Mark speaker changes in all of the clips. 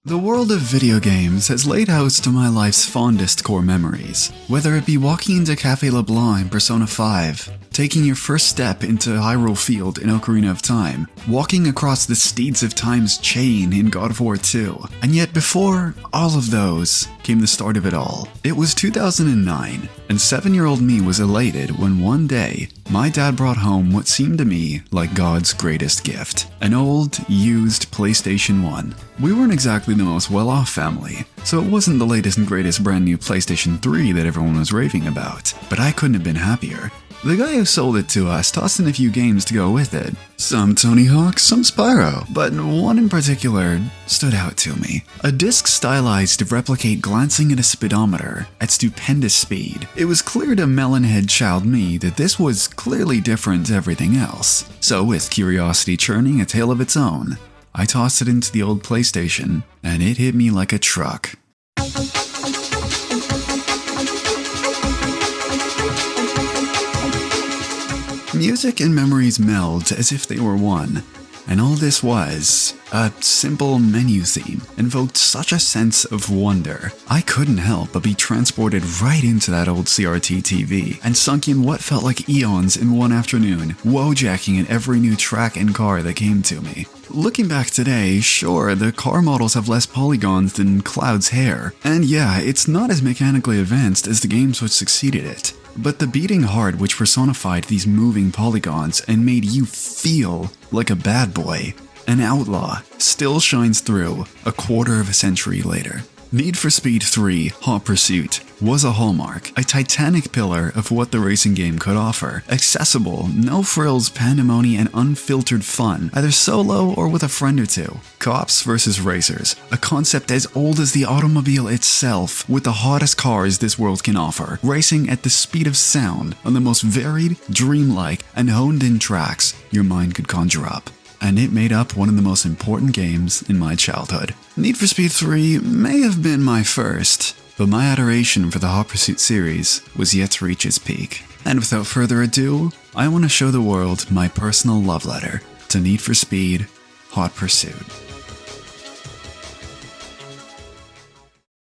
Speaker 1: The world of video games has laid house to my life's fondest core memories, whether it be walking into Café LeBlanc in Persona 5, taking your first step into Hyrule Field in Ocarina of Time, walking across the Steeds of Time's chain in God of War 2, and yet before all of those came the start of it all. It was 2009, and 7-year-old me was elated when one day, my dad brought home what seemed to me like God's greatest gift, an old, used PlayStation 1. We weren't exactly the most well-off family, so it wasn't the latest and greatest brand new PlayStation 3 that everyone was raving about, but I couldn't have been happier. The guy who sold it to us tossed in a few games to go with it. Some Tony Hawk, some Spyro, but one in particular stood out to me. A disc stylized to replicate glancing at a speedometer at stupendous speed. It was clear to melonhead child me that this was clearly different to everything else. So with curiosity churning a tale of its own, I tossed it into the old PlayStation, and it hit me like a truck. Music and memories meld as if they were one, and all this was a simple menu theme invoked such a sense of wonder. I couldn't help but be transported right into that old CRT TV and sunk in what felt like eons in one afternoon, wojacking at every new track and car that came to me. Looking back today, sure, the car models have less polygons than Cloud's hair, and yeah, it's not as mechanically advanced as the games which succeeded it. But the beating heart which personified these moving polygons and made you feel like a bad boy, an outlaw, still shines through a quarter of a century later. Need for Speed 3 Hot Pursuit was a hallmark, a titanic pillar of what the racing game could offer. Accessible, no frills, pandemonium, and unfiltered fun, either solo or with a friend or two. Cops versus racers, a concept as old as the automobile itself, with the hottest cars this world can offer, racing at the speed of sound on the most varied, dreamlike, and honed-in tracks your mind could conjure up. And it made up one of the most important games in my childhood. Need for Speed 3 may have been my first, but my adoration for the Hot Pursuit series was yet to reach its peak. And without further ado, I want to show the world my personal love letter to Need for Speed Hot Pursuit.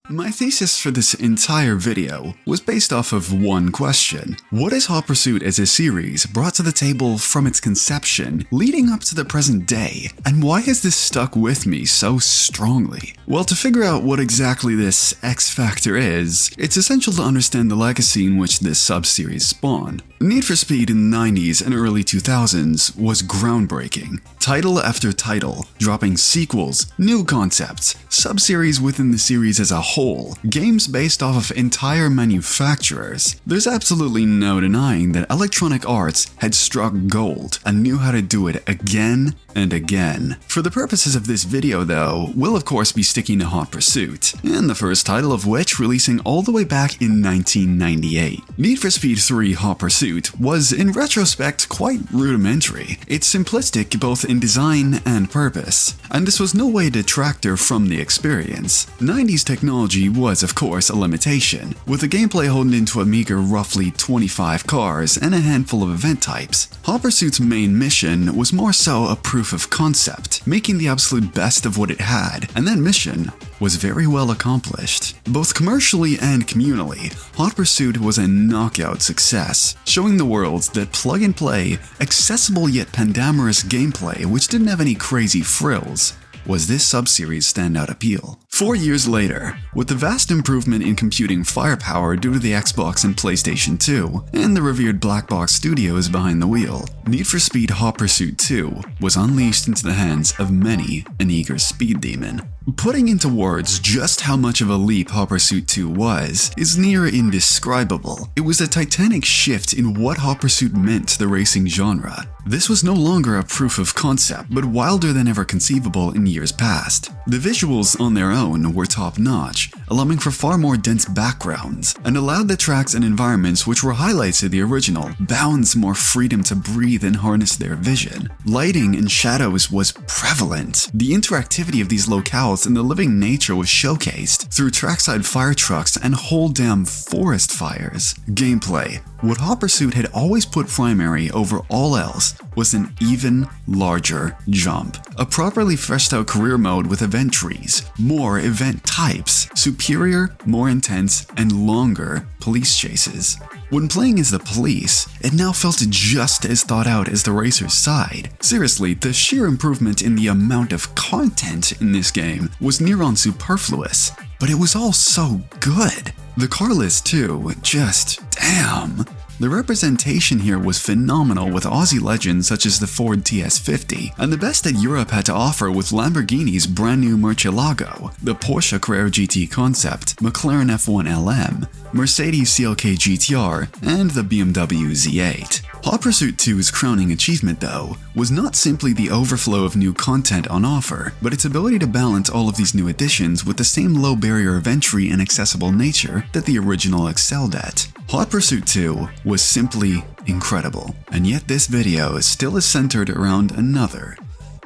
Speaker 1: My thesis for this entire video was based off of one question. What has Hot Pursuit as a series brought to the table from its conception leading up to the present day, and why has this stuck with me so strongly? Well, to figure out what exactly this X factor is, it's essential to understand the legacy in which this subseries spawned. Need for Speed in the 90s and early 2000s was groundbreaking. Title after title, dropping sequels, new concepts, subseries within the series as a whole, games based off of entire manufacturers. There's absolutely no denying that Electronic Arts had struck gold and knew how to do it again and again. For the purposes of this video though, we'll of course be sticking to Hot Pursuit, and the first title of which releasing all the way back in 1998. Need for Speed 3 Hot Pursuit was in retrospect quite rudimentary. It's simplistic both in design and purpose, and this was no way a detractor from the experience. 90s technology was of course a limitation, with the gameplay honed into a meager roughly 25 cars and a handful of event types. Hot Pursuit's main mission was more so a proof of concept, making the absolute best of what it had, and that mission was very well accomplished. Both commercially and communally, Hot Pursuit was a knockout success, showing the world that plug-and-play, accessible yet pandamorous gameplay which didn't have any crazy frills was this subseries' standout appeal. 4 years later, with the vast improvement in computing firepower due to the Xbox and PlayStation 2, and the revered Black Box Studios behind the wheel, Need for Speed Hot Pursuit 2 was unleashed into the hands of many an eager speed demon. Putting into words just how much of a leap Hot Pursuit 2 was is near indescribable. It was a titanic shift in what Hot Pursuit meant to the racing genre. This was no longer a proof of concept, but wilder than ever conceivable in years past. The visuals on their own were top-notch, allowing for far more dense backgrounds, and allowed the tracks and environments which were highlights of the original bounds more freedom to breathe and harness their vision. Lighting and shadows was prevalent. The interactivity of these locales and the living nature was showcased through trackside fire trucks and whole damn forest fires. Gameplay. What Hot Pursuit had always put primary over all else was an even larger jump. A properly fleshed out career mode with event trees, more event types, superior, more intense, and longer police chases. When playing as the police, it now felt just as thought out as the racer's side. Seriously, the sheer improvement in the amount of content in this game was near on superfluous, but it was all so good. The car list too, just damn. The representation here was phenomenal with Aussie legends such as the Ford TS50, and the best that Europe had to offer with Lamborghini's brand new Murcielago, the Porsche Carrera GT Concept, McLaren F1 LM, Mercedes CLK GTR, and the BMW Z8. Hot Pursuit 2's crowning achievement, though, was not simply the overflow of new content on offer, but its ability to balance all of these new additions with the same low barrier of entry and accessible nature that the original excelled at. Hot Pursuit 2 was simply incredible, and yet this video still is centered around another,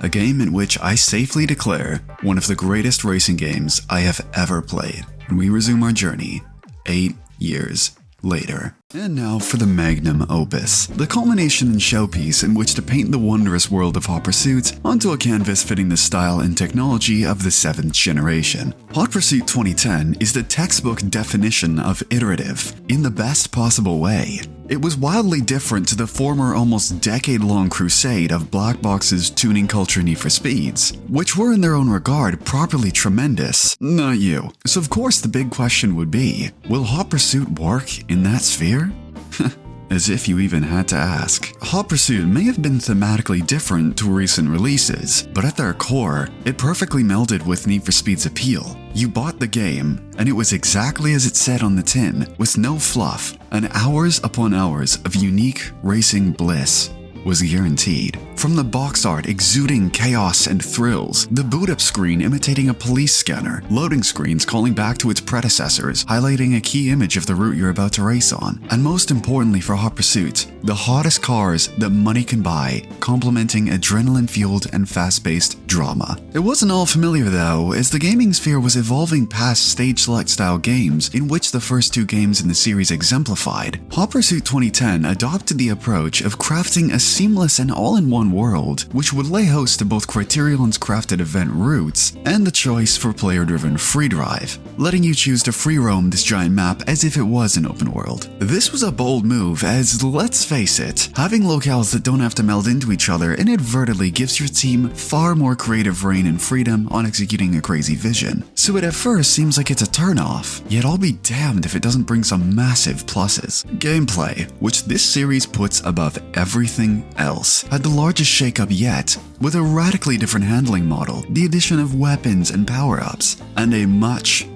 Speaker 1: a game in which I safely declare one of the greatest racing games I have ever played. And we resume our journey 8 years later. And now for the magnum opus, the culmination and showpiece in which to paint the wondrous world of Hot Pursuit onto a canvas fitting the style and technology of the 7th generation. Hot Pursuit 2010 is the textbook definition of iterative, in the best possible way. It was wildly different to the former almost decade-long crusade of black boxes tuning culture Need for Speeds, which were in their own regard properly tremendous. Not you. So of course the big question would be, will Hot Pursuit work in that sphere? As if you even had to ask. Hot Pursuit may have been thematically different to recent releases, but at their core, it perfectly melded with Need for Speed's appeal. You bought the game, and it was exactly as it said on the tin, with no fluff, and hours upon hours of unique racing bliss was guaranteed. From the box art exuding chaos and thrills, the boot-up screen imitating a police scanner, loading screens calling back to its predecessors, highlighting a key image of the route you're about to race on, and most importantly for Hot Pursuit, the hottest cars that money can buy, complementing adrenaline-fueled and fast-paced drama. It wasn't all familiar though, as the gaming sphere was evolving past stage select style games in which the first 2 games in the series exemplified. Hot Pursuit 2010 adopted the approach of crafting a seamless and all-in-one world, which would lay host to both Criterion's crafted event routes and the choice for player-driven free drive, letting you choose to free roam this giant map as if it was an open world. This was a bold move as, let's face it, having locales that don't have to meld into each other inadvertently gives your team far more creative reign and freedom on executing a crazy vision. So it at first seems like it's a turn-off, yet I'll be damned if it doesn't bring some massive pluses. Gameplay, which this series puts above everything else, had the largest shakeup yet, with a radically different handling model, the addition of weapons and power-ups, and a much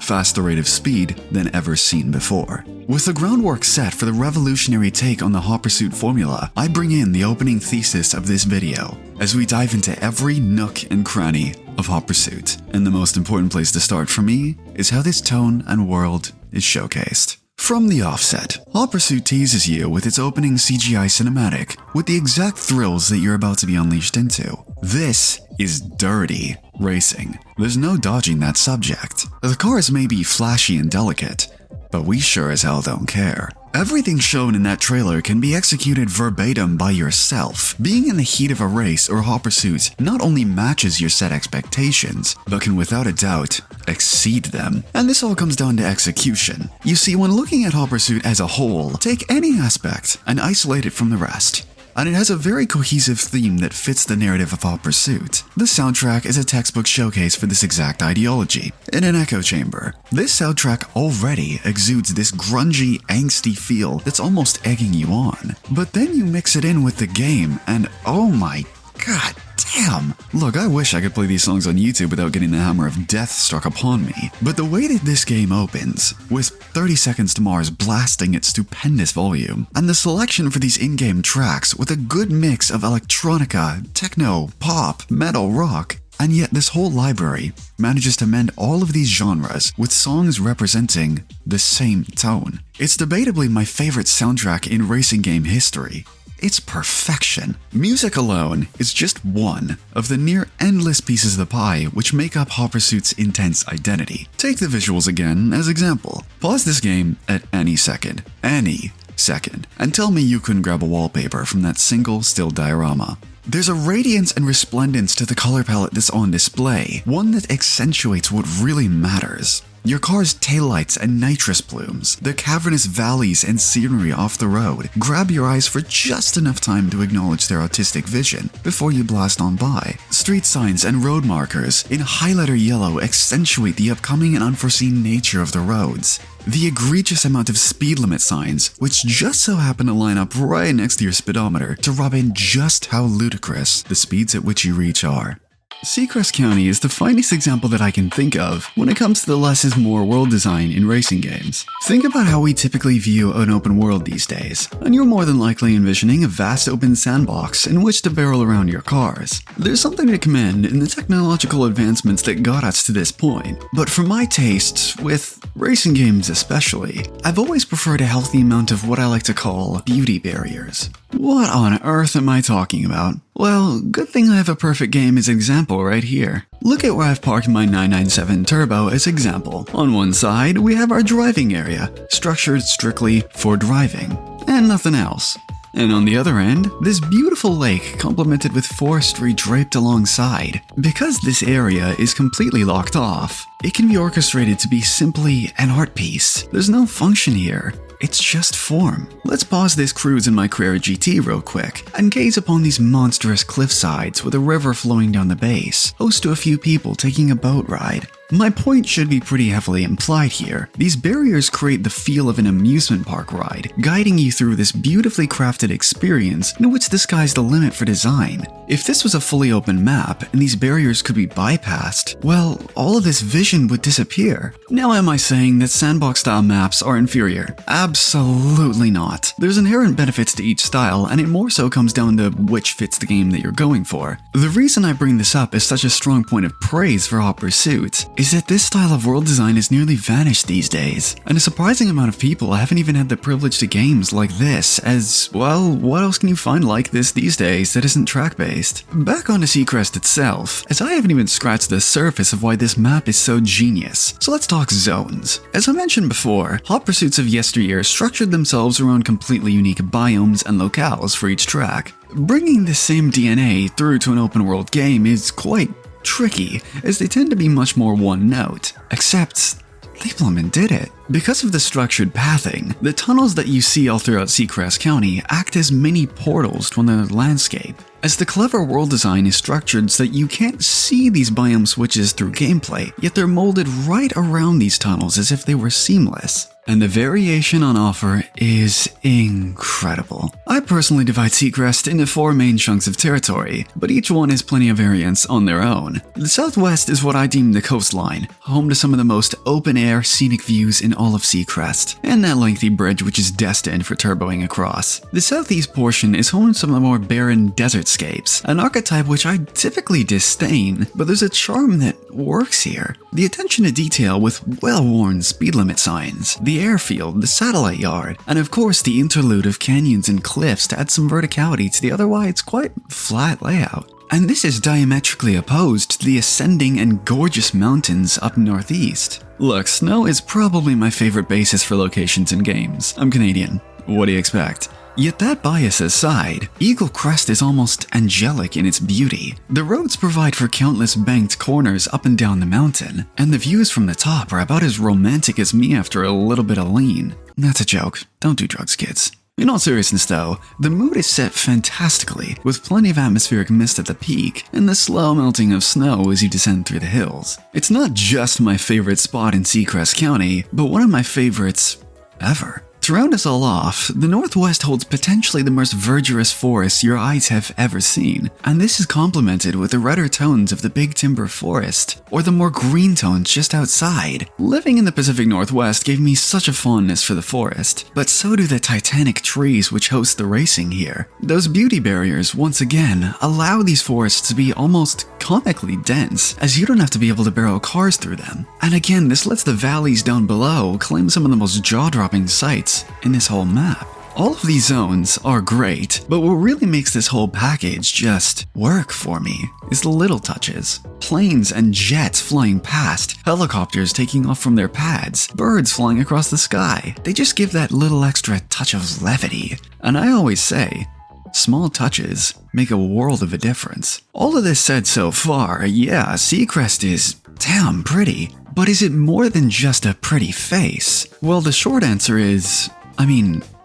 Speaker 1: faster rate of speed than ever seen before. With the groundwork set for the revolutionary take on the Hot Pursuit formula, I bring in the opening thesis of this video, as we dive into every nook and cranny of Hot Pursuit. And the most important place to start for me is how this tone and world is showcased. From the offset, Hot Pursuit teases you with its opening CGI cinematic, with the exact thrills that you're about to be unleashed into. This is dirty racing. There's no dodging that subject. The cars may be flashy and delicate, but we sure as hell don't care. Everything shown in that trailer can be executed verbatim by yourself. Being in the heat of a race or Hot Pursuit not only matches your set expectations, but can without a doubt exceed them. And this all comes down to execution. You see, when looking at Hot Pursuit as a whole, take any aspect and isolate it from the rest, and it has a very cohesive theme that fits the narrative of Hot Pursuit. The soundtrack is a textbook showcase for this exact ideology. In an echo chamber, this soundtrack already exudes this grungy, angsty feel that's almost egging you on. But then you mix it in with the game, and oh my god damn! Look, I wish I could play these songs on YouTube without getting the hammer of death struck upon me. But the way that this game opens, with 30 Seconds to Mars blasting at stupendous volume, and the selection for these in-game tracks with a good mix of electronica, techno, pop, metal, rock, And yet this whole library manages to mend all of these genres with songs representing the same tone. It's debatably my favorite soundtrack in racing game history. It's perfection. Music alone is just one of the near endless pieces of the pie which make up Hot Pursuit's intense identity. Take the visuals again as example. Pause this game at any second, and tell me you couldn't grab a wallpaper from that single still diorama. There's a radiance and resplendence to the color palette that's on display, one that accentuates what really matters. Your car's taillights and nitrous plumes, the cavernous valleys and scenery off the road grab your eyes for just enough time to acknowledge their autistic vision before you blast on by. Street signs and road markers in highlighter yellow accentuate the upcoming and unforeseen nature of the roads. The egregious amount of speed limit signs, which just so happen to line up right next to your speedometer to rub in just how ludicrous the speeds at which you reach are. Seacrest County is the finest example that I can think of when it comes to the less is more world design in racing games. Think about how we typically view an open world these days, and you're more than likely envisioning a vast open sandbox in which to barrel around your cars. There's something to commend in the technological advancements that got us to this point, but for my taste, with racing games especially, I've always preferred a healthy amount of what I like to call beauty barriers. What on earth am I talking about? Well, good thing I have a perfect game as example right here. Look at where I've parked my 997 Turbo as example. On one side, we have our driving area, structured strictly for driving, and nothing else. And on the other end, this beautiful lake complemented with forestry draped alongside. Because this area is completely locked off, it can be orchestrated to be simply an art piece. There's no function here. It's just form. Let's pause this cruise in my Carrera GT real quick and gaze upon these monstrous cliff sides with a river flowing down the base, host to a few people taking a boat ride. My point should be pretty heavily implied here. These barriers create the feel of an amusement park ride, guiding you through this beautifully crafted experience in which the sky's the limit for design. If this was a fully open map and these barriers could be bypassed, well, all of this vision would disappear. Now am I saying that sandbox-style maps are inferior? Absolutely not. There's inherent benefits to each style, and it more so comes down to which fits the game that you're going for. The reason I bring this up as such a strong point of praise for Hot Pursuit is that this style of world design has nearly vanished these days, and a surprising amount of people haven't even had the privilege to games like this, as, well, what else can you find like this these days that isn't track-based? Back onto Seacrest itself, as I haven't even scratched the surface of why this map is so genius, so let's talk zones. As I mentioned before, Hot Pursuits of yesteryear structured themselves around completely unique biomes and locales for each track. Bringing this same DNA through to an open world game is quite tricky, as they tend to be much more one note. Except, they bloomin' did it. Because of the structured pathing, the tunnels that you see all throughout Seacrest County act as mini portals to another landscape, as the clever world design is structured so that you can't see these biome switches through gameplay, yet they're molded right around these tunnels as if they were seamless. And the variation on offer is incredible. I personally divide Seacrest into 4 main chunks of territory, but each one has plenty of variants on their own. The southwest is what I deem the coastline, home to some of the most open-air scenic views in all of Seacrest, and that lengthy bridge which is destined for turboing across. The southeast portion is home to some of the more barren desertscapes, an archetype which I typically disdain, but there's a charm that works here. The attention to detail with well-worn speed limit signs, the airfield, the satellite yard, and of course the interlude of canyons and cliffs to add some verticality to the otherwise quite flat layout. And this is diametrically opposed to the ascending and gorgeous mountains up northeast. Look, snow is probably my favorite basis for locations in games. I'm Canadian. What do you expect? Yet that bias aside, Eagle Crest is almost angelic in its beauty. The roads provide for countless banked corners up and down the mountain, and the views from the top are about as romantic as me after a little bit of lean. That's a joke. Don't do drugs, kids. In all seriousness though, the mood is set fantastically, with plenty of atmospheric mist at the peak, and the slow melting of snow as you descend through the hills. It's not just my favorite spot in Seacrest County, but one of my favorites ever. To round us all off, the Northwest holds potentially the most verdurous forests your eyes have ever seen, and this is complemented with the redder tones of the Big Timber Forest, or the more green tones just outside. Living in the Pacific Northwest gave me such a fondness for the forest, but so do the titanic trees which host the racing here. Those beauty barriers, once again, allow these forests to be almost comically dense, as you don't have to be able to barrel cars through them. And again, this lets the valleys down below claim some of the most jaw-dropping sights in this whole map. All of these zones are great, but what really makes this whole package just work for me is the little touches. Planes and jets flying past, helicopters taking off from their pads, birds flying across the sky. They just give that little extra touch of levity. And I always say, small touches make a world of a difference. All of this said so far, yeah, Seacrest is damn pretty. But is it more than just a pretty face? Well, the short answer is,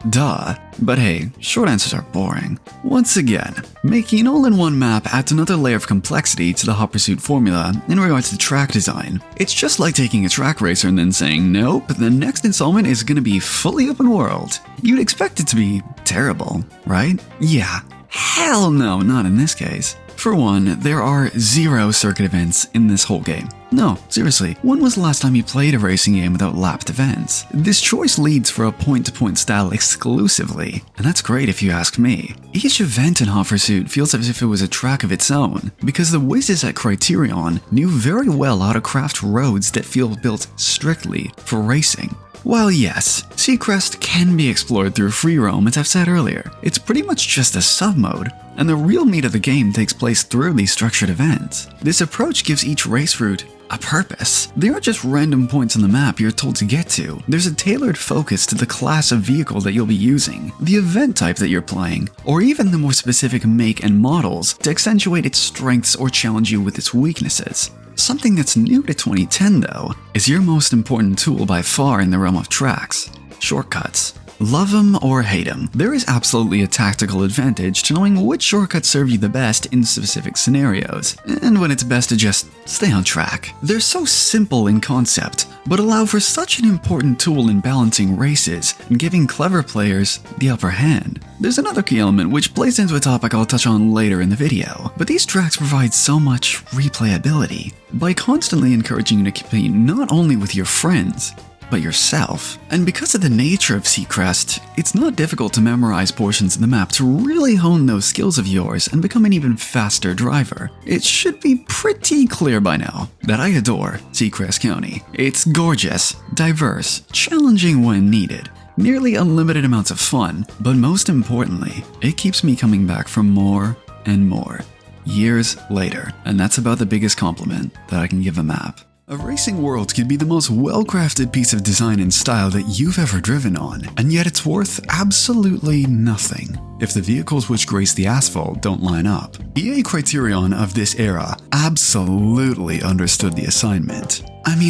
Speaker 1: duh. But hey, short answers are boring. Once again, making an all-in-one map adds another layer of complexity to the Hot Pursuit formula in regards to track design. It's just like taking a track racer and then saying, nope, the next installment is gonna be fully open world. You'd expect it to be terrible, right? Yeah. Hell no, not in this case. For one, there are 0 circuit events in this whole game. No, seriously, when was the last time you played a racing game without lapped events? This choice leads for a point-to-point style exclusively, and that's great if you ask me. Each event in Hot Pursuit feels as if it was a track of its own, because the whizzes at Criterion knew very well how to craft roads that feel built strictly for racing. While yes, Seacrest can be explored through free roam, as I've said earlier, it's pretty much just a sub-mode, and the real meat of the game takes place through these structured events. This approach gives each race route a purpose. They aren't just random points on the map you're told to get to. There's a tailored focus to the class of vehicle that you'll be using, the event type that you're playing, or even the more specific make and models to accentuate its strengths or challenge you with its weaknesses. Something that's new to 2010 though, is your most important tool by far in the realm of tracks: shortcuts. Love them or hate them, there is absolutely a tactical advantage to knowing which shortcuts serve you the best in specific scenarios, and when it's best to just stay on track. They're so simple in concept, but allow for such an important tool in balancing races and giving clever players the upper hand. There's another key element which plays into a topic I'll touch on later in the video, but these tracks provide so much replayability by constantly encouraging you to compete not only with your friends, but yourself. And because of the nature of Seacrest, it's not difficult to memorize portions of the map to really hone those skills of yours and become an even faster driver. It should be pretty clear by now that I adore Seacrest County. It's gorgeous, diverse, challenging when needed, nearly unlimited amounts of fun, but most importantly, it keeps me coming back for more and more, years later, and that's about the biggest compliment that I can give a map. A racing world could be the most well-crafted piece of design and style that you've ever driven on, and yet it's worth absolutely nothing if the vehicles which grace the asphalt don't line up. EA Criterion of this era absolutely understood the assignment.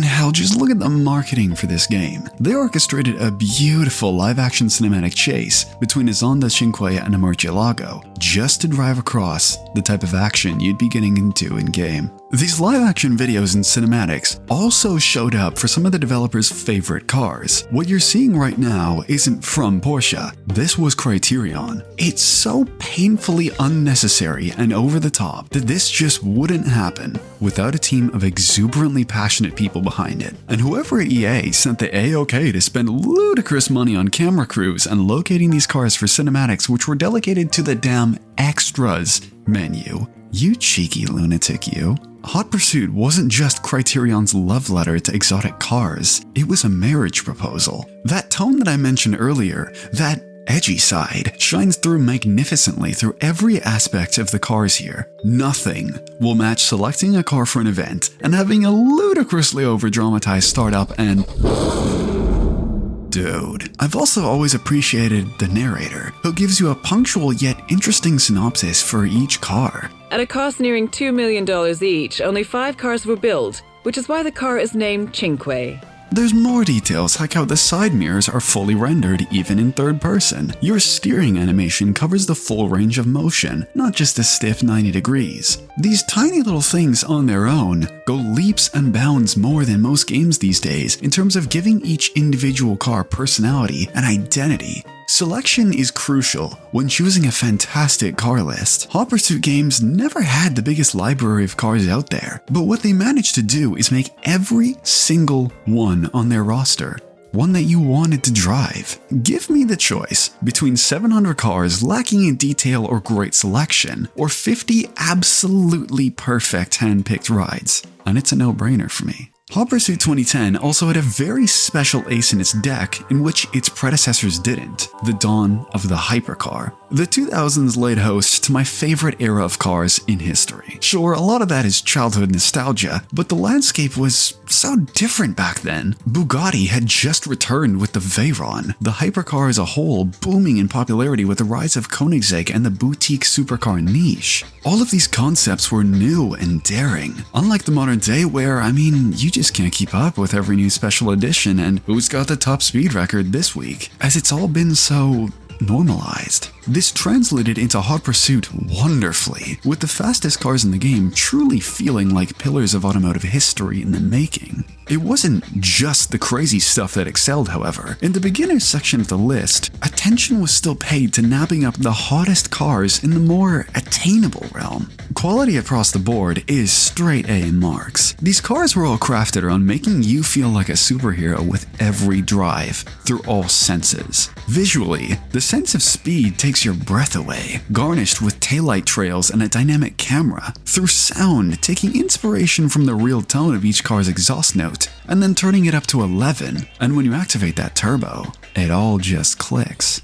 Speaker 1: Hell, just look at the marketing for this game. They orchestrated a beautiful live-action cinematic chase between a Zonda Cinque and a Murcielago, just to drive across the type of action you'd be getting into in-game. These live-action videos and cinematics also showed up for some of the developers' favorite cars. What you're seeing right now isn't from Porsche. This was Criterion. It's so painfully unnecessary and over the top that this just wouldn't happen without a team of exuberantly passionate people behind it. And whoever at EA sent the A-OK to spend ludicrous money on camera crews and locating these cars for cinematics which were delegated to the damn extras menu. You cheeky lunatic, you. Hot Pursuit wasn't just Criterion's love letter to exotic cars, it was a marriage proposal. That tone that I mentioned earlier, that edgy side, shines through magnificently through every aspect of the cars here. Nothing will match selecting a car for an event and having a ludicrously over-dramatized startup and... Dude. I've also always appreciated the narrator, who gives you a punctual yet interesting synopsis for each car.
Speaker 2: At a cost nearing $2 million each, only 5 cars were built, which is why the car is named Cinque.
Speaker 1: There's more details like how the side mirrors are fully rendered even in third person. Your steering animation covers the full range of motion, not just a stiff 90 degrees. These tiny little things on their own go leaps and bounds more than most games these days in terms of giving each individual car personality and identity. Selection is crucial when choosing a fantastic car list. Hot Pursuit games never had the biggest library of cars out there, but what they managed to do is make every single one on their roster one that you wanted to drive. Give me the choice between 700 cars lacking in detail or great selection, or 50 absolutely perfect hand-picked rides, and it's a no-brainer for me. Hot Pursuit 2010 also had a very special ace in its deck in which its predecessors didn't, the dawn of the hypercar. The 2000s laid host to my favorite era of cars in history. Sure, a lot of that is childhood nostalgia, but the landscape was so different back then. Bugatti had just returned with the Veyron, the hypercar as a whole booming in popularity with the rise of Koenigsegg and the boutique supercar niche. All of these concepts were new and daring, unlike the modern day where, you just can't keep up with every new special edition and who's got the top speed record this week, as it's all been so normalized. This translated into Hot Pursuit wonderfully, with the fastest cars in the game truly feeling like pillars of automotive history in the making. It wasn't just the crazy stuff that excelled, however. In the beginners section of the list, attention was still paid to nabbing up the hottest cars in the more attainable realm. Quality across the board is straight A in marks. These cars were all crafted around making you feel like a superhero with every drive, through all senses. Visually, the sense of speed takes your breath away, garnished with taillight trails and a dynamic camera. Through sound, taking inspiration from the real tone of each car's exhaust note, and then turning it up to 11, and when you activate that turbo, it all just clicks.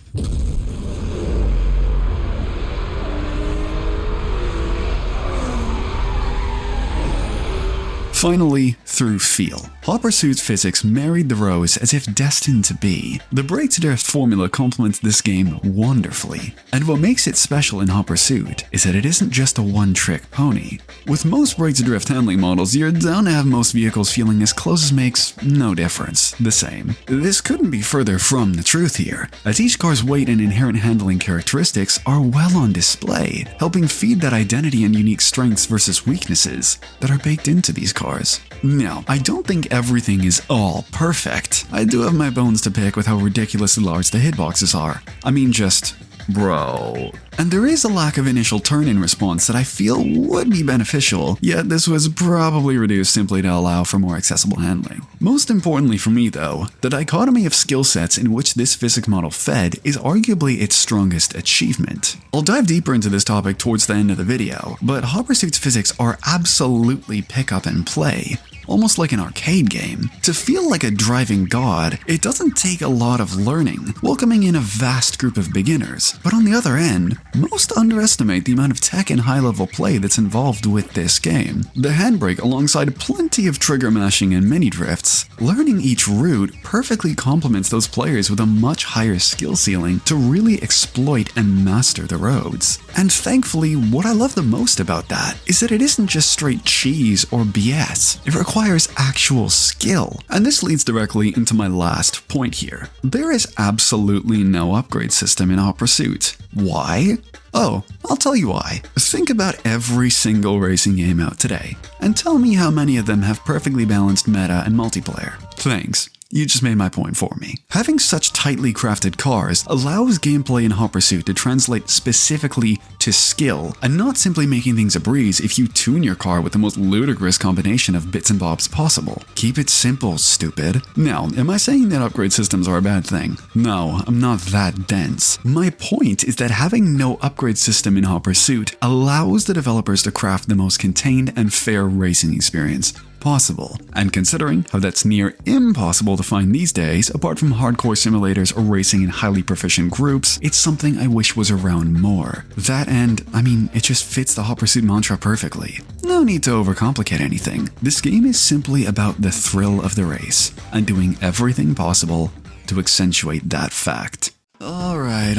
Speaker 1: Finally, through feel. Hot Pursuit's physics married the rows as if destined to be. The brake-to-drift formula complements this game wonderfully, and what makes it special in Hot Pursuit is that it isn't just a one-trick pony. With most brake-to-drift handling models, you're down to have most vehicles feeling as close as makes no difference, the same. This couldn't be further from the truth here, as each car's weight and inherent handling characteristics are well on display, helping feed that identity and unique strengths versus weaknesses that are baked into these cars. Now, I don't think everything is all perfect. I do have my bones to pick with how ridiculously large the hitboxes are. Bro. And there is a lack of initial turn-in response that I feel would be beneficial, yet this was probably reduced simply to allow for more accessible handling. Most importantly for me though, the dichotomy of skill sets in which this physics model fed is arguably its strongest achievement. I'll dive deeper into this topic towards the end of the video, but Hot Pursuit's physics are absolutely pick up and play. Almost like an arcade game. To feel like a driving god, it doesn't take a lot of learning, welcoming in a vast group of beginners. But on the other end, most underestimate the amount of tech and high-level play that's involved with this game. The handbrake, alongside plenty of trigger mashing and mini drifts, learning each route perfectly complements those players with a much higher skill ceiling to really exploit and master the roads. And thankfully, what I love the most about that is that it isn't just straight cheese or BS. It requires actual skill. And this leads directly into my last point here. There is absolutely no upgrade system in Hot Pursuit. Why? Oh, I'll tell you why. Think about every single racing game out today, and tell me how many of them have perfectly balanced meta and multiplayer. Thanks. You just made my point for me. Having such tightly crafted cars allows gameplay in Hot Pursuit to translate specifically to skill, and not simply making things a breeze if you tune your car with the most ludicrous combination of bits and bobs possible. Keep it simple, stupid. Now, am I saying that upgrade systems are a bad thing? No, I'm not that dense. My point is that having no upgrade system in Hot Pursuit allows the developers to craft the most contained and fair racing experience possible. And considering how that's near impossible to find these days, apart from hardcore simulators or racing in highly proficient groups, it's something I wish was around more. That and, it just fits the Hot Pursuit mantra perfectly. No need to overcomplicate anything. This game is simply about the thrill of the race, and doing everything possible to accentuate that fact. Alright,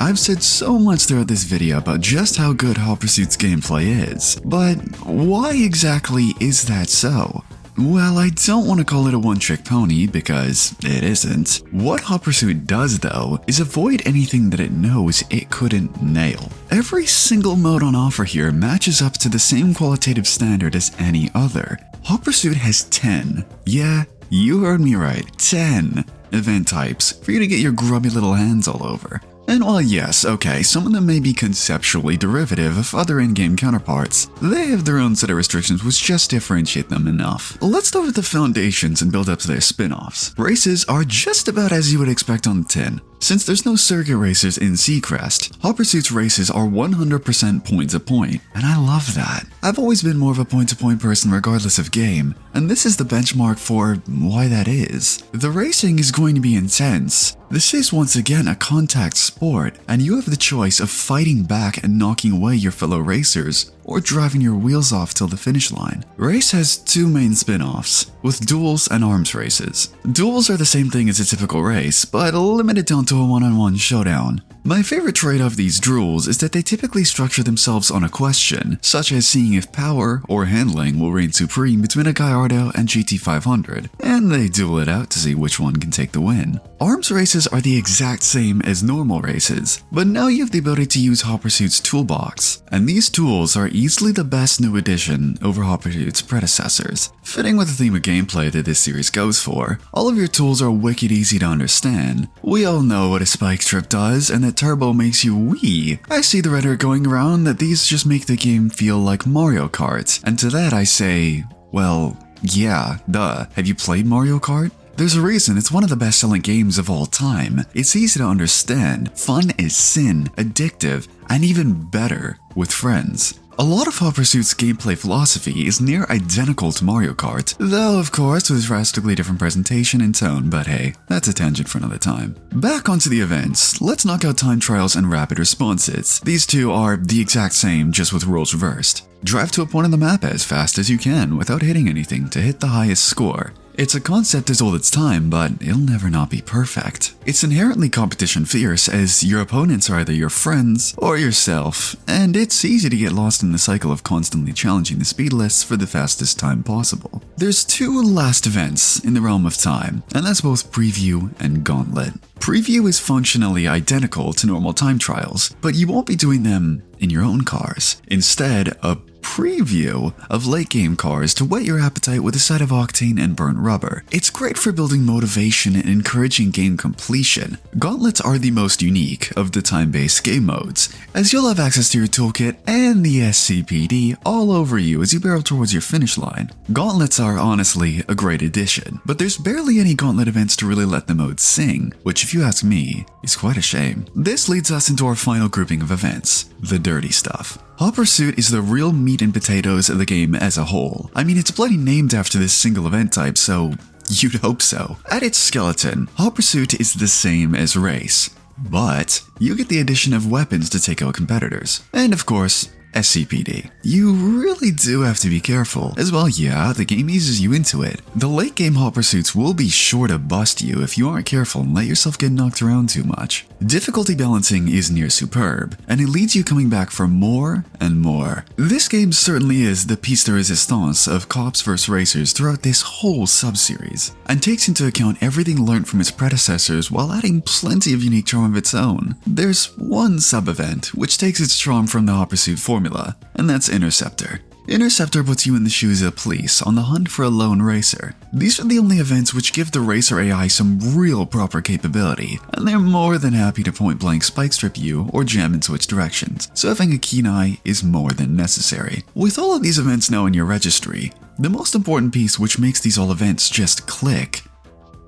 Speaker 1: I've said so much throughout this video about just how good Hot Pursuit's gameplay is, but why exactly is that so? Well, I don't want to call it a one-trick pony because it isn't. What Hot Pursuit does, though, is avoid anything that it knows it couldn't nail. Every single mode on offer here matches up to the same qualitative standard as any other. Hot Pursuit has 10. Yeah, you heard me right, 10 event types for you to get your grubby little hands all over. And while yes, okay, some of them may be conceptually derivative of other in-game counterparts, they have their own set of restrictions which just differentiate them enough. Let's start with the foundations and build up to their spin-offs. Races are just about as you would expect on the tin. Since there's no circuit racers in Seacrest, Hot Pursuit's races are 100% point-to-point, and I love that. I've always been more of a point-to-point person regardless of game, and this is the benchmark for why that is. The racing is going to be intense. This is once again a contact sport, and you have the choice of fighting back and knocking away your fellow racers, or driving your wheels off till the finish line. Race has two main spin-offs, with duels and arms races. Duels are the same thing as a typical race, but limited down to a one-on-one showdown. My favorite trait of these duels is that they typically structure themselves on a question, such as seeing if power or handling will reign supreme between a Gallardo and GT500, and they duel it out to see which one can take the win. Arms races are the exact same as normal races, but now you have the ability to use Hot Pursuit's toolbox, and these tools are easily the best new addition over Hot Pursuit's predecessors. Fitting with the theme of gameplay that this series goes for, all of your tools are wicked easy to understand. We all know what a spike strip does, and that turbo makes you wee. I see the rhetoric going around that these just make the game feel like Mario Kart, and to that I say, well, yeah, duh. Have you played Mario Kart? There's a reason it's one of the best-selling games of all time. It's easy to understand, fun as sin, addictive, and even better with friends. A lot of Hot Pursuit's gameplay philosophy is near identical to Mario Kart, though of course with drastically different presentation and tone, but hey, that's a tangent for another time. Back onto the events, let's knock out time trials and rapid responses. These two are the exact same, just with roles reversed. Drive to a point on the map as fast as you can without hitting anything to hit the highest score. It's a concept as old as time, but it'll never not be perfect. It's inherently competition fierce as your opponents are either your friends or yourself, and it's easy to get lost in the cycle of constantly challenging the speed lists for the fastest time possible. There's two last events in the realm of time, and that's both Preview and Gauntlet. Preview is functionally identical to normal time trials, but you won't be doing them in your own cars. Instead, a preview of late game cars to whet your appetite with a side of octane and burnt rubber. It's great for building motivation and encouraging game completion. Gauntlets are the most unique of the time-based game modes, as you'll have access to your toolkit and the SCPD all over you as you barrel towards your finish line. Gauntlets are honestly a great addition, but there's barely any gauntlet events to really let the mode sing, which if you ask me, is quite a shame. This leads us into our final grouping of events, the dirty stuff. Hot Pursuit is the real meat and potatoes of the game as a whole. I mean, it's bloody named after this single event type, so you'd hope so. At its skeleton, Hot Pursuit is the same as Race, but you get the addition of weapons to take out competitors. And of course, SCPD. You really do have to be careful. As well, yeah, the game eases you into it. The late game Hot Pursuits will be sure to bust you if you aren't careful and let yourself get knocked around too much. Difficulty balancing is near superb, and it leads you coming back for more and more. This game certainly is the piece de resistance of cops vs racers throughout this whole subseries, and takes into account everything learned from its predecessors while adding plenty of unique charm of its own. There's one sub-event which takes its charm from the Hot Pursuit formula, and that's Interceptor. Interceptor puts you in the shoes of police on the hunt for a lone racer. These are the only events which give the racer AI some real proper capability, and they're more than happy to point blank spike strip you or jam and switch directions, so having a keen eye is more than necessary. With all of these events now in your registry, the most important piece which makes these all events just click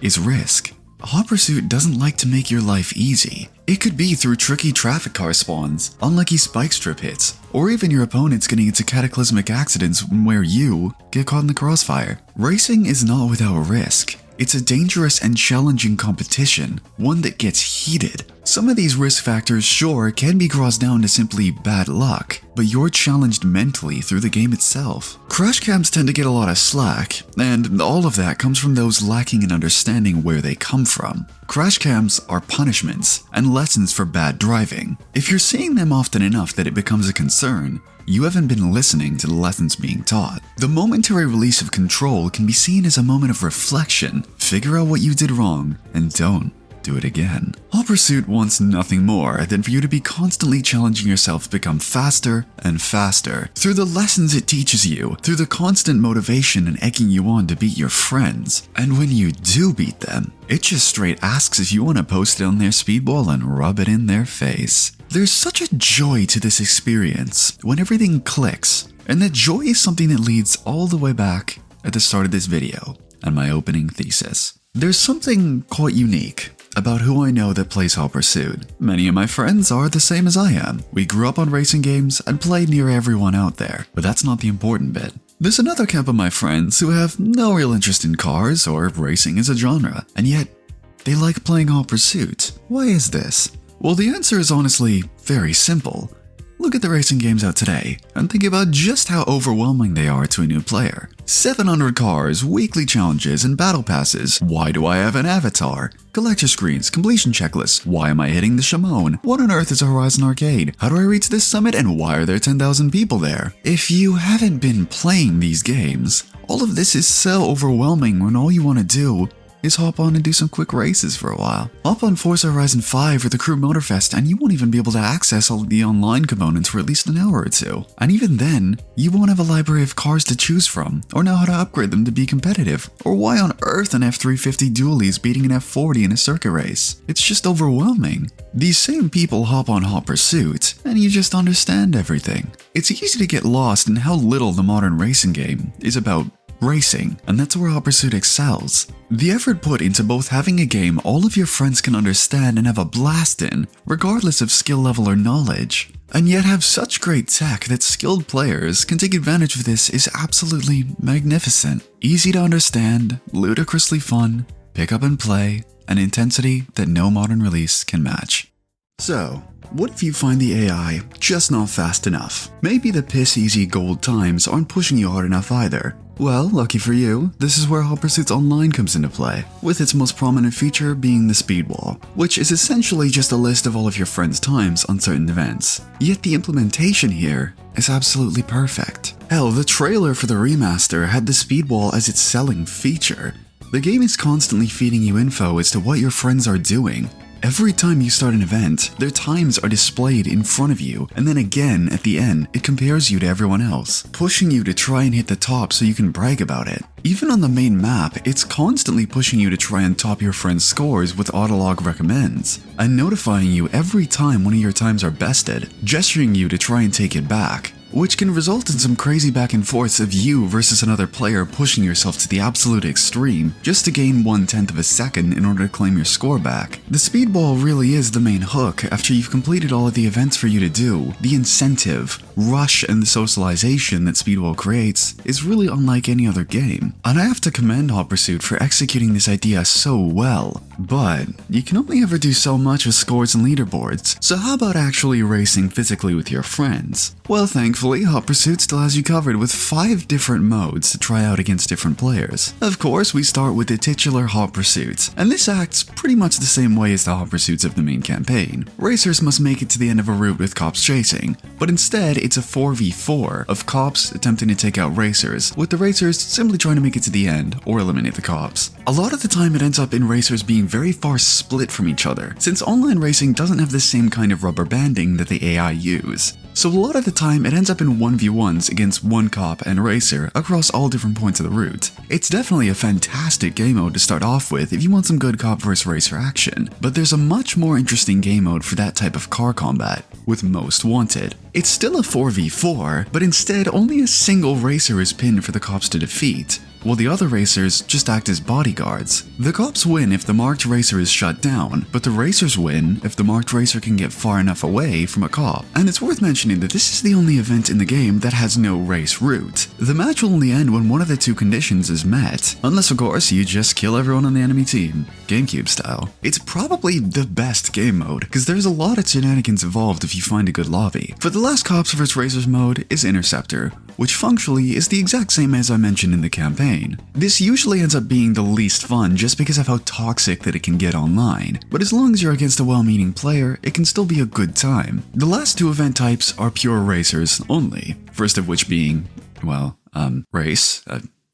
Speaker 1: is risk. Hot Pursuit doesn't like to make your life easy. It could be through tricky traffic car spawns, unlucky spike strip hits, or even your opponents getting into cataclysmic accidents where you get caught in the crossfire. Racing is not without risk. It's a dangerous and challenging competition, one that gets heated. Some of these risk factors sure can be crossed down to simply bad luck, but you're challenged mentally through the game itself. Crash cams tend to get a lot of slack, and all of that comes from those lacking in understanding where they come from. Crash cams are punishments and lessons for bad driving. If you're seeing them often enough that it becomes a concern, you haven't been listening to the lessons being taught. The momentary release of control can be seen as a moment of reflection. Figure out what you did wrong and don't do it again. Hot Pursuit wants nothing more than for you to be constantly challenging yourself to become faster and faster. Through the lessons it teaches you, through the constant motivation and egging you on to beat your friends. And when you do beat them, it just straight asks if you want to post it on their speedball and rub it in their face. There's such a joy to this experience when everything clicks, and that joy is something that leads all the way back at the start of this video and my opening thesis. There's something quite unique about who I know that plays Hot Pursuit. Many of my friends are the same as I am. We grew up on racing games and played near everyone out there, but that's not the important bit. There's another camp of my friends who have no real interest in cars or racing as a genre, and yet they like playing Hot Pursuit. Why is this? Well, the answer is honestly very simple. Look at the racing games out today, and think about just how overwhelming they are to a new player. 700 cars, weekly challenges, and battle passes. Why do I have an avatar? Collector screens, completion checklists. Why am I hitting the Shimon? What on earth is a Horizon Arcade? How do I reach this summit, and why are there 10,000 people there? If you haven't been playing these games, all of this is so overwhelming when all you want to do is hop on and do some quick races for a while. Hop on Forza Horizon 5 or the Crew Motorfest and you won't even be able to access all of the online components for at least an hour or two. And even then, you won't have a library of cars to choose from, or know how to upgrade them to be competitive, or why on earth an F350 dually is beating an F40 in a circuit race. It's just overwhelming. These same people hop on Hot Pursuit, and you just understand everything. It's easy to get lost in how little the modern racing game is about racing, and that's where Hot Pursuit excels. The effort put into both having a game all of your friends can understand and have a blast in, regardless of skill level or knowledge, and yet have such great tech that skilled players can take advantage of this is absolutely magnificent. Easy to understand, ludicrously fun, pick up and play, an intensity that no modern release can match. So, what if you find the AI just not fast enough? Maybe the piss-easy gold times aren't pushing you hard enough either. Well, lucky for you, this is where Hot Pursuit Online comes into play, with its most prominent feature being the speed wall, which is essentially just a list of all of your friends' times on certain events. Yet the implementation here is absolutely perfect. Hell, the trailer for the remaster had the speed wall as its selling feature. The game is constantly feeding you info as to what your friends are doing. Every time you start an event, their times are displayed in front of you, and then again at the end, it compares you to everyone else, pushing you to try and hit the top so you can brag about it. Even on the main map, it's constantly pushing you to try and top your friends' scores with autolog recommends, and notifying you every time one of your times are bested, gesturing you to try and take it back, which can result in some crazy back and forths of you versus another player pushing yourself to the absolute extreme just to gain 1/10 of a second in order to claim your score back. The speedball really is the main hook after you've completed all of the events for you to do. The incentive, rush, and the socialization that speedball creates is really unlike any other game. And I have to commend Hot Pursuit for executing this idea so well. But you can only ever do so much with scores and leaderboards, so how about actually racing physically with your friends? Well, thankfully, Hot Pursuit still has you covered with 5 different modes to try out against different players. Of course, we start with the titular Hot Pursuit, and this acts pretty much the same way as the Hot Pursuits of the main campaign. Racers must make it to the end of a route with cops chasing, but instead it's a 4v4 of cops attempting to take out racers, with the racers simply trying to make it to the end or eliminate the cops. A lot of the time it ends up in racers being very far split from each other, since online racing doesn't have the same kind of rubber banding that the AI use. So a lot of the time it ends up in 1v1s against one cop and racer across all different points of the route. It's definitely a fantastic game mode to start off with if you want some good cop vs racer action, but there's a much more interesting game mode for that type of car combat, with Most Wanted. It's still a 4v4, but instead only a single racer is pinned for the cops to defeat. while the other racers just act as bodyguards. The cops win if the marked racer is shut down, but the racers win if the marked racer can get far enough away from a cop. And it's worth mentioning that this is the only event in the game that has no race route. The match will only end when one of the two conditions is met, unless of course you just kill everyone on the enemy team, GameCube style. It's probably the best game mode, because there's a lot of shenanigans involved if you find a good lobby. For the last Cops vs Racers mode is Interceptor, which functionally is the exact same as I mentioned in the campaign. This usually ends up being the least fun just because of how toxic that it can get online, but as long as you're against a well-meaning player, it can still be a good time. The last two event types are pure racers only, first of which being, well, race.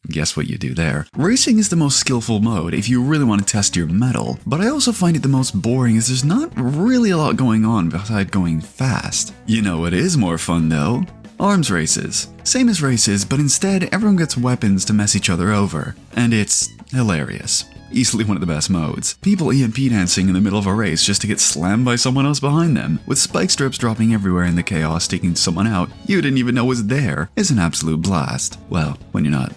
Speaker 1: Guess what you do there. Racing is the most skillful mode if you really want to test your mettle, but I also find it the most boring as there's not really a lot going on besides going fast. You know what is more fun though? Arms races. Same as races, but instead everyone gets weapons to mess each other over, and it's hilarious. Easily one of the best modes. People EMP dancing in the middle of a race just to get slammed by someone else behind them, with spike strips dropping everywhere in the chaos, taking someone out you didn't even know was there, is an absolute blast. Well, when you're not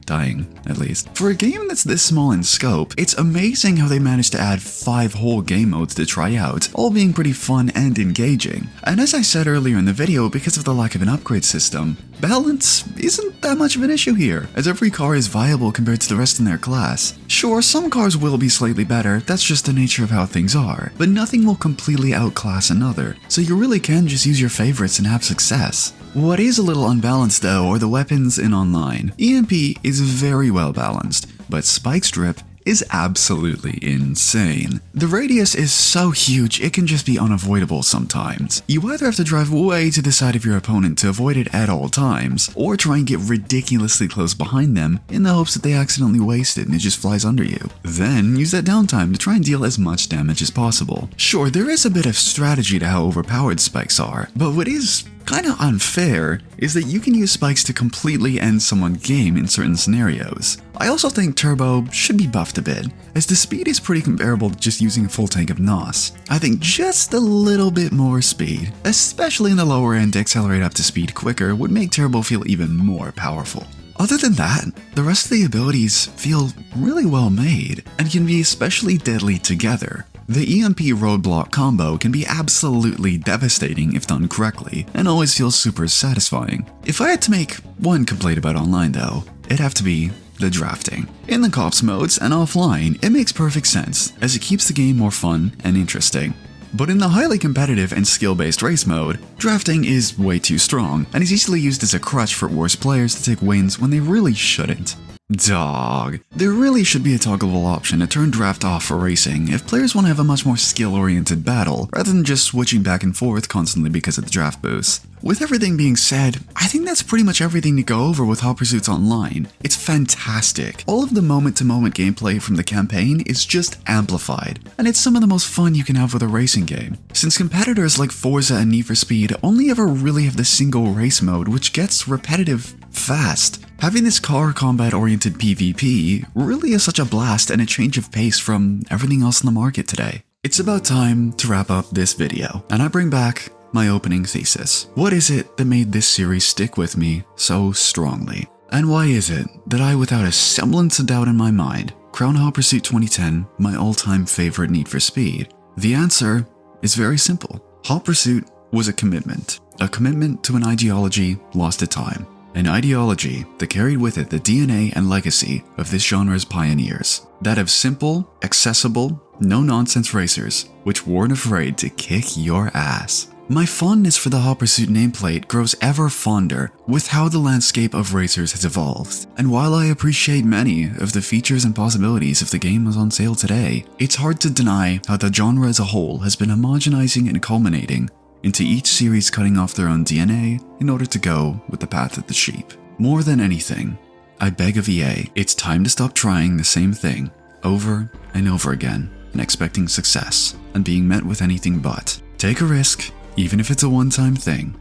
Speaker 1: dying, at least. For a game that's this small in scope, it's amazing how they managed to add 5 whole game modes to try out, all being pretty fun and engaging. And as I said earlier in the video, because of the lack of an upgrade system, balance isn't that much of an issue here, as every car is viable compared to the rest in their class. Sure, some cars will be slightly better, that's just the nature of how things are, but nothing will completely outclass another, so you really can just use your favorites and have success. What is a little unbalanced though are the weapons in online. EMP is very well balanced, but Spike Strip is absolutely insane. The radius is so huge it can just be unavoidable sometimes. You either have to drive way to the side of your opponent to avoid it at all times, or try and get ridiculously close behind them in the hopes that they accidentally waste it and it just flies under you. Then use that downtime to try and deal as much damage as possible. Sure, there is a bit of strategy to how overpowered spikes are, but what is kinda unfair is that you can use spikes to completely end someone's game in certain scenarios. I also think Turbo should be buffed a bit, as the speed is pretty comparable to just using a full tank of NOS. I think just a little bit more speed, especially in the lower end to accelerate up to speed quicker, would make Turbo feel even more powerful. Other than that, the rest of the abilities feel really well made, and can be especially deadly together. The EMP roadblock combo can be absolutely devastating if done correctly, and always feels super satisfying. If I had to make one complaint about online though, it'd have to be the drafting. In the cops modes and offline, it makes perfect sense, as it keeps the game more fun and interesting. But in the highly competitive and skill-based race mode, drafting is way too strong, and is easily used as a crutch for worse players to take wins when they really shouldn't. Dog. There really should be a toggleable option to turn draft off for racing if players want to have a much more skill-oriented battle, rather than just switching back and forth constantly because of the draft boost. With everything being said, I think that's pretty much everything to go over with Hot Pursuits Online. It's fantastic. All of the moment-to-moment gameplay from the campaign is just amplified, and it's some of the most fun you can have with a racing game. Since competitors like Forza and Need for Speed only ever really have the single race mode, which gets repetitive fast, having this car combat-oriented PvP really is such a blast and a change of pace from everything else in the market today. It's about time to wrap up this video, and I bring back my opening thesis. What is it that made this series stick with me so strongly? And why is it that I, without a semblance of doubt in my mind, crown Hot Pursuit 2010 my all-time favorite Need for Speed? The answer is very simple. Hot Pursuit was a commitment to an ideology lost to time. An ideology that carried with it the DNA and legacy of this genre's pioneers. That of simple, accessible, no-nonsense racers, which weren't afraid to kick your ass. My fondness for the Hot Pursuit nameplate grows ever fonder with how the landscape of racers has evolved. And while I appreciate many of the features and possibilities if the game was on sale today, it's hard to deny how the genre as a whole has been homogenizing and culminating into each series cutting off their own DNA in order to go with the path of the sheep. More than anything, I beg of EA, it's time to stop trying the same thing over and over again and expecting success and being met with anything but. Take a risk, even if it's a one-time thing.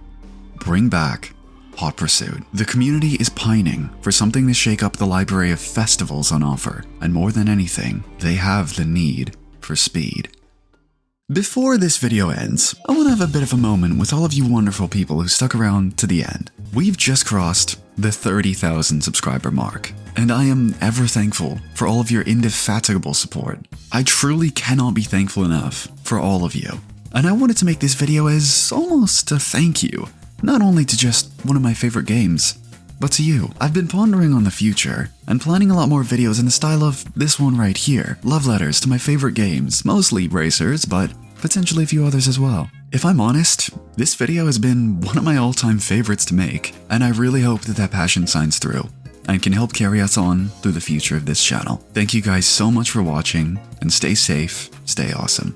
Speaker 1: Bring back Hot Pursuit. The community is pining for something to shake up the library of festivals on offer, and more than anything, they have the need for speed. Before this video ends, I want to have a bit of a moment with all of you wonderful people who stuck around to the end. We've just crossed the 30,000 subscriber mark, and I am ever thankful for all of your indefatigable support. I truly cannot be thankful enough for all of you. And I wanted to make this video as almost a thank you, not only to just one of my favorite games, but to you. I've been pondering on the future and planning a lot more videos in the style of this one right here. Love letters to my favorite games, mostly racers, but potentially a few others as well. If I'm honest, this video has been one of my all-time favorites to make, and I really hope that that passion shines through and can help carry us on through the future of this channel. Thank you guys so much for watching, and stay safe, stay awesome.